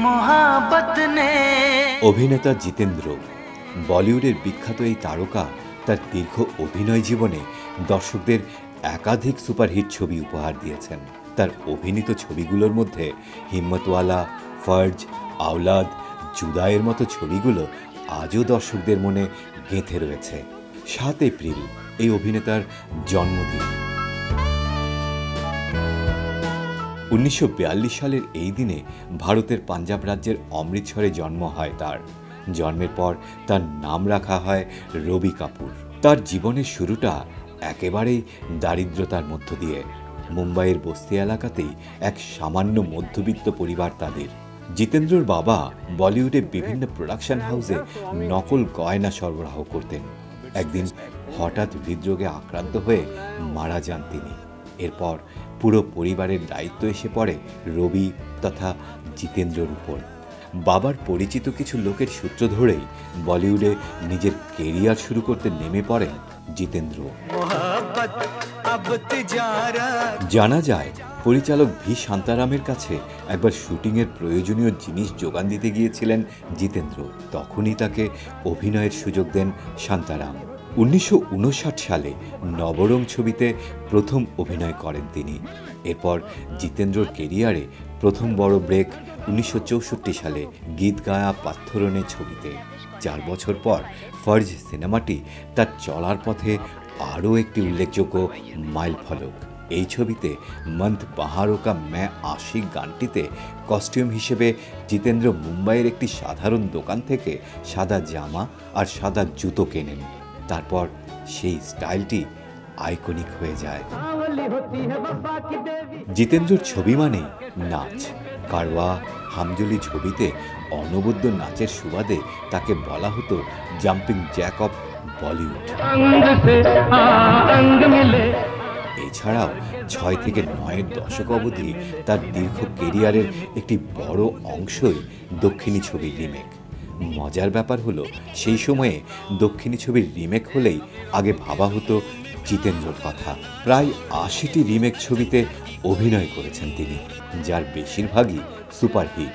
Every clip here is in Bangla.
मोहब्बत ने। অভিনেতা জিতেন্দ্র বলিউডের বিখ্যাত এই তারকা তার দীর্ঘ অভিনয় জীবনে দর্শকদের একাধিক সুপারহিট ছবি উপহার দিয়েছেন। তার অভিনীত ছবিগুলোর মধ্যে হিম্মতওয়ালা, ফর্জ, আওলাদ, জুদাইয়ের মতো ছবিগুলো আজও দর্শকদের মনে গেঁথে রয়েছে। 7 এপ্রিল এই অভিনেতার জন্মদিন। 1942 সালের এই দিনে ভারতের পাঞ্জাব রাজ্যের অমৃতসরে জন্ম হয় তার। জন্মের পর তার নাম রাখা হয় রবি কাপুর। তার জীবনের শুরুটা একেবারেই দারিদ্রতার মধ্য দিয়ে। মুম্বাইয়ের বস্তি এলাকাতেই এক সামান্য মধ্যবিত্ত পরিবার তাদের। জিতেন্দ্রর বাবা বলিউডে বিভিন্ন প্রোডাকশন হাউসে নকল গয়না সরবরাহ করতেন। একদিন হঠাৎ হৃদরোগে আক্রান্ত হয়ে মারা যান তিনি। এরপর পুরো পরিবারের দায়িত্ব এসে পড়ে রবি তথা জিতেন্দ্রর উপর। বাবার পরিচিত কিছু লোকের সূত্র ধরেই বলিউডে নিজের কেরিয়ার শুরু করতে নেমে পড়েন জিতেন্দ্র। জানা যায় পরিচালক ভি শান্তারামের কাছে একবার শুটিংয়ের প্রয়োজনীয় জিনিস যোগান দিতে গিয়েছিলেন জিতেন্দ্র। তখনই তাকে অভিনয়ের সুযোগ দেন শান্তারাম। 1959 সালে নবরং ছবিতে প্রথম অভিনয় করেন তিনি। এরপর জিতেন্দ্রর কেরিয়ারে প্রথম বড় ব্রেক 1964 সালে গীত গায়া পাথরনে ছবিতে। 4 বছর পর ফর্জ সিনেমাটি তার চলার পথে আরও একটি উল্লেখযোগ্য মাইল ফলক। এই ছবিতে মন্ত বাহারো কা মে আশিক গানটিতে কস্টিউম হিসেবে জিতেন্দ্র মুম্বাইয়ের একটি সাধারণ দোকান থেকে সাদা জামা আর সাদা জুতো কেনেন। তারপর সেই স্টাইলটি আইকনিক হয়ে যায়। জিতেন্দ্রর ছবি মানে নাচ। কারওয়া, হামজলি ছবিতে অনবদ্য নাচের সুবাদে তাকে বলা হতো জাম্পিং জ্যাক অফ বলিউড। এছাড়াও 6 থেকে 9 দশক অবধি তার দীর্ঘ কেরিয়ারের একটি বড় অংশই দক্ষিণী ছবির রিমেক। মজার ব্যাপার হলো সেই সময়ে দক্ষিণী ছবির রিমেক হলেই আগে ভাবা হতো জিতেন্দ্রর কথা। প্রায় 80টি রিমেক ছবিতে অভিনয় করেছেন তিনি, যার বেশিরভাগই সুপারহিট।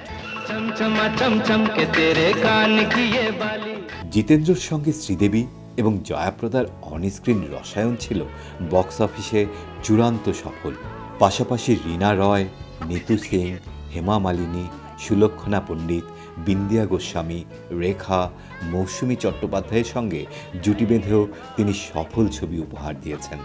জিতেন্দ্রর সঙ্গে শ্রীদেবী এবং জয়াপ্রদার অনস্ক্রিন রসায়ন ছিল বক্স অফিসে চূড়ান্ত সফল। পাশাপাশি রীনা রয়, নিতু সিং, হেমা মালিনী, সুলক্ষণা পণ্ডিত, বিন্দিয়া গোস্বামী, রেখা, মৌসুমী চট্টোপাধ্যায়ের সঙ্গে জুটি বেঁধেও তিনি সফল ছবি উপহার দিয়েছেন।